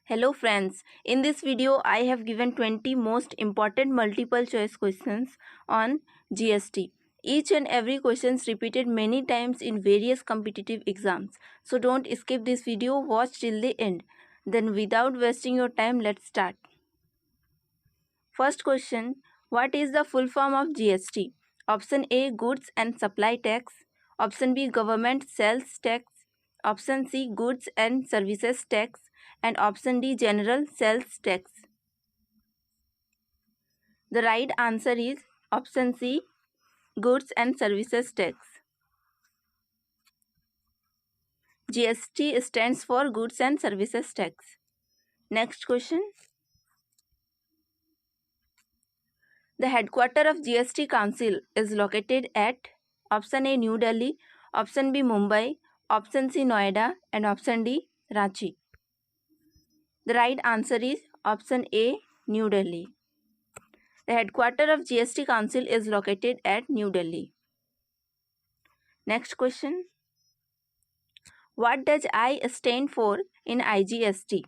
Hello friends, in this video I have given 20 most important multiple choice questions on GST. Each and every question is repeated many times in various competitive exams. So don't skip this video, watch till the end. Then without wasting your time, let's start. First question, what is the full form of GST? Option A, Goods and Supply Tax. Option B, Government Sales Tax. Option C, Goods and Services Tax. And option D, General Sales Tax. The right answer is option C, Goods and Services Tax. GST stands for Goods and Services Tax. Next question. The headquarters of GST Council is located at option A, New Delhi, option B, Mumbai, option C, Noida, and option D, Ranchi. The right answer is option A, New Delhi. The headquarters of GST Council is located at New Delhi. Next question. What does I stand for in IGST?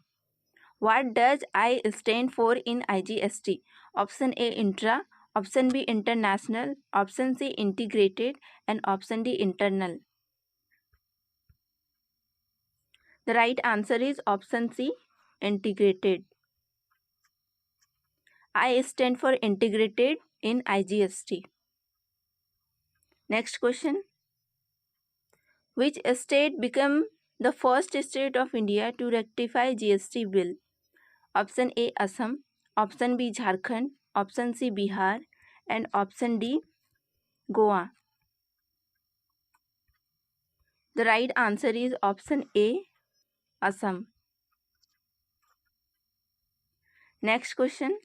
What does I stand for in IGST? Option A, intra, option B, international, option C, integrated, and option D, internal. The right answer is option C, integrated. I stand for integrated in IGST. Next question. Which state became the first state of India to rectify GST bill? Option A, Assam, option B, Jharkhand, option C, Bihar, and option D, Goa. The right answer is option A, Assam. Next question.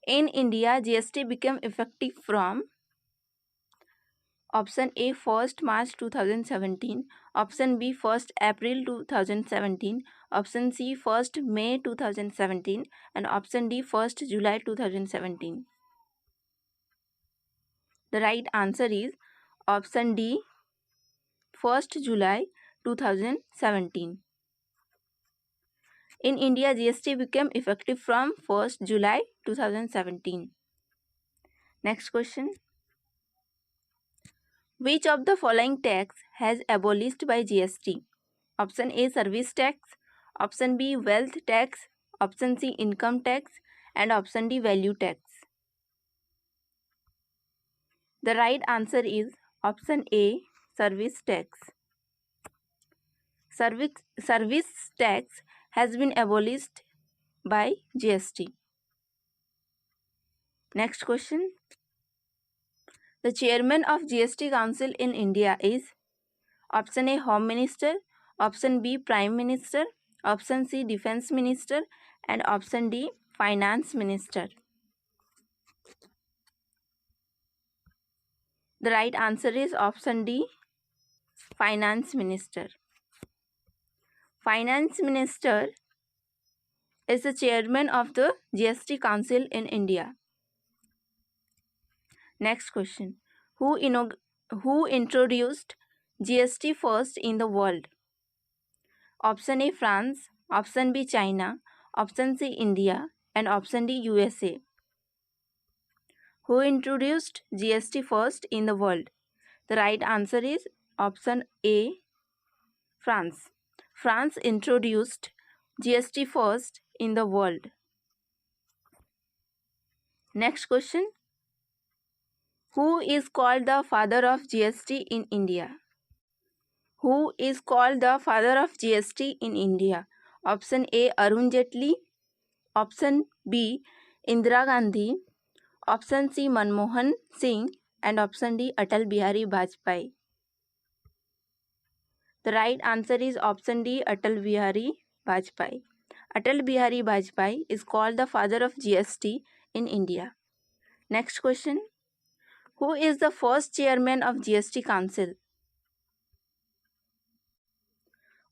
In India, GST became effective from option A, 1st March 2017, option B, 1st April 2017, option C, 1st May 2017, and option D, 1st July 2017. The right answer is option D, 1st July 2017. In India, GST became effective from 1st July 2017. Next question. Which of the following tax has abolished by GST? Option A, service tax, option B, wealth tax, option C, income tax, and option D, value tax. The right answer is option A, service tax. Service tax has been abolished by GST. Next question. The chairman of GST Council in India is option A, Home Minister, option B, Prime Minister, option C, Defense Minister, and option D, Finance Minister. The right answer is option D, Finance Minister. Finance Minister is the chairman of the GST Council in India. Next question. Who introduced GST first in the world? Option A, France, option B, China, option C, India, and option D, USA. Who introduced GST first in the world? The right answer is option A, France. France introduced GST first in the world. Next question. Who is called the father of GST in India? Who is called the father of GST in India? Option A, Arun Jaitley, option B, Indira Gandhi, option C, Manmohan Singh, and option D, Atal Bihari Vajpayee. The right answer is option D, Atal Bihari Vajpayee. Atal Bihari Vajpayee is called the father of GST in India. Next question. Who is the first chairman of GST Council?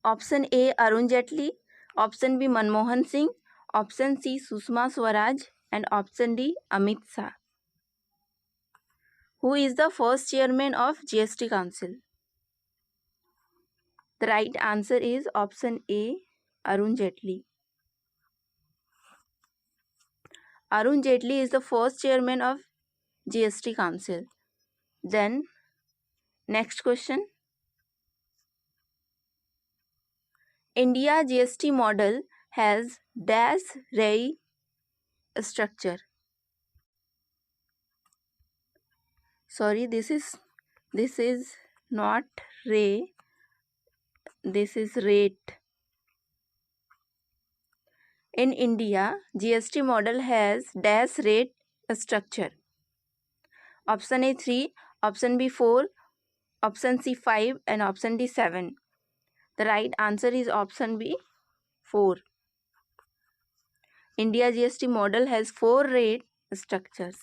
Option A, Arun Jaitley, option B, Manmohan Singh, option C, Sushma Swaraj, and option D, Amit Shah. Who is the first chairman of GST Council? The right answer is option A, Arun Jaitley. Arun Jaitley is the first chairman of GST Council. Then, next question. India GST model has dash ray structure. Sorry, this is not ray. This is rate. In India, GST model has dash rate structure. Option A 3, option B 4, option C 5 and option D 7. The right answer is option B 4. India GST model has 4 rate structures.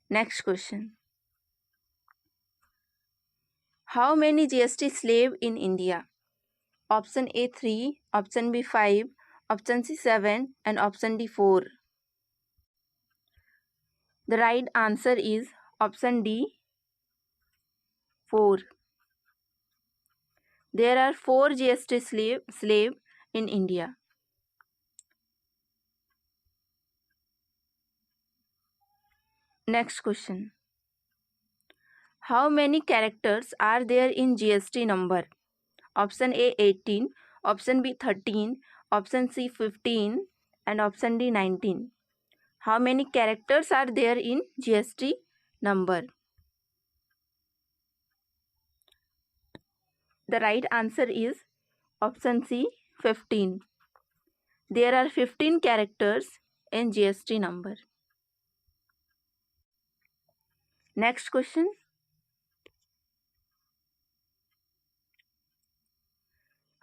Next question. How many GST slave in India? Option A 3, option B 5, option C 7 and option D 4. The right answer is option D 4. There are 4 GST slave in India. Next question. How many characters are there in GST number? Option A 18, option B 13, option C 15 and option D 19. How many characters are there in GST number? The right answer is option C 15. There are 15 characters in GST number. Next question.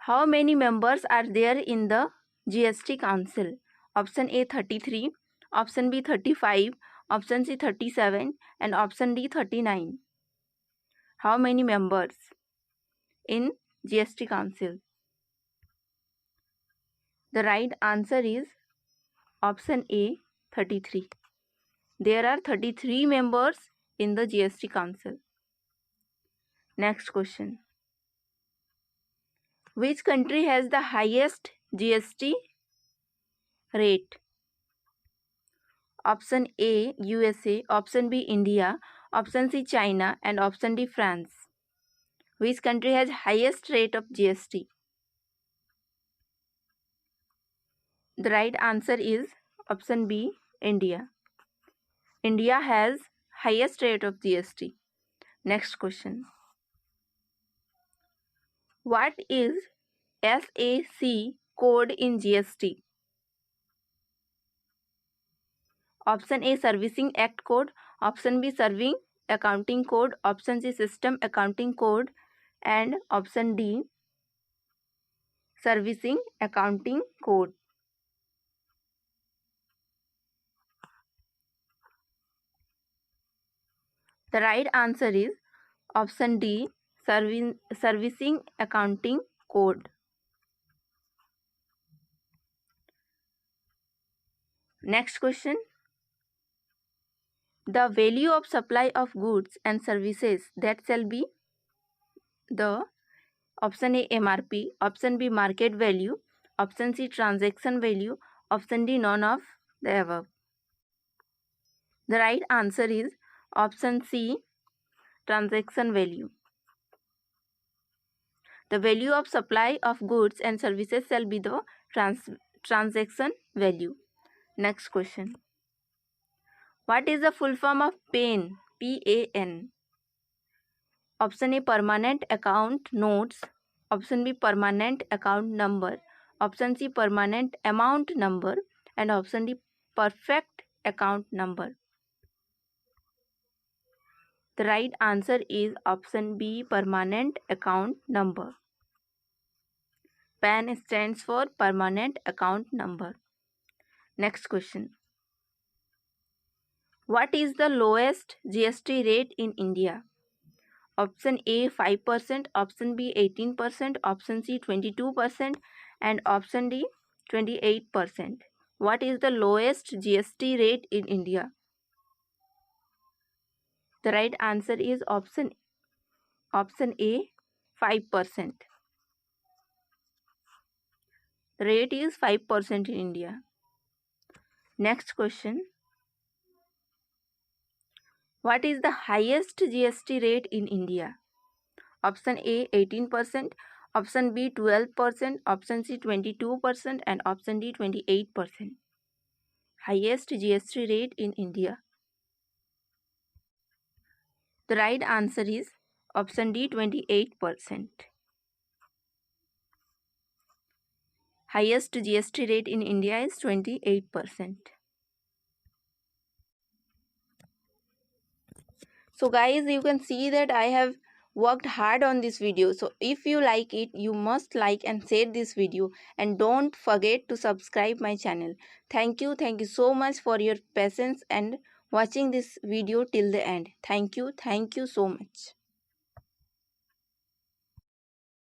How many members are there in the GST Council? Option A 33, option B 35, option C 37 and option D 39. How many members in GST Council? The right answer is option A 33. There are 33 members in the GST Council. Next question. Which country has the highest GST rate? Option A USA, option B India, option C China and option D France. Which country has highest rate of GST? The right answer is option B India. India has highest rate of GST. Next question. What is SAC code in GST? Option A Servicing Act code, option B Serving Accounting code, option C System Accounting code and option D Servicing Accounting code. The right answer is option D Servicing Accounting code. Next question. The value of supply of goods and services that shall be the option A MRP, option B market value, option C transaction value, option D none of the above. The right answer is option C transaction value. The value of supply of goods and services shall be the transaction value. Next question. What is the full form of PAN? PAN. Option A permanent account notes, option B permanent account number, option C permanent amount number and option D perfect account number. The right answer is option B permanent account number. PAN stands for permanent account number. Next question. What is the lowest GST rate in India? Option A 5%, option B 18%, option C 22% and option D 28%. What is the lowest GST rate in India? The right answer is option A 5%. rate is 5% in India. Next question. What is the highest GST rate in India? Option A 18%, option B 12%, option C 22%, and option D 28%. Highest GST rate in India. The right answer is option D 28%. Highest GST rate in India is 28%. So guys, you can see that I have worked hard on this video. So if you like it, you must like and share this video, and don't forget to subscribe my channel. Thank you so much for your patience and watching this video till the end. Thank you so much.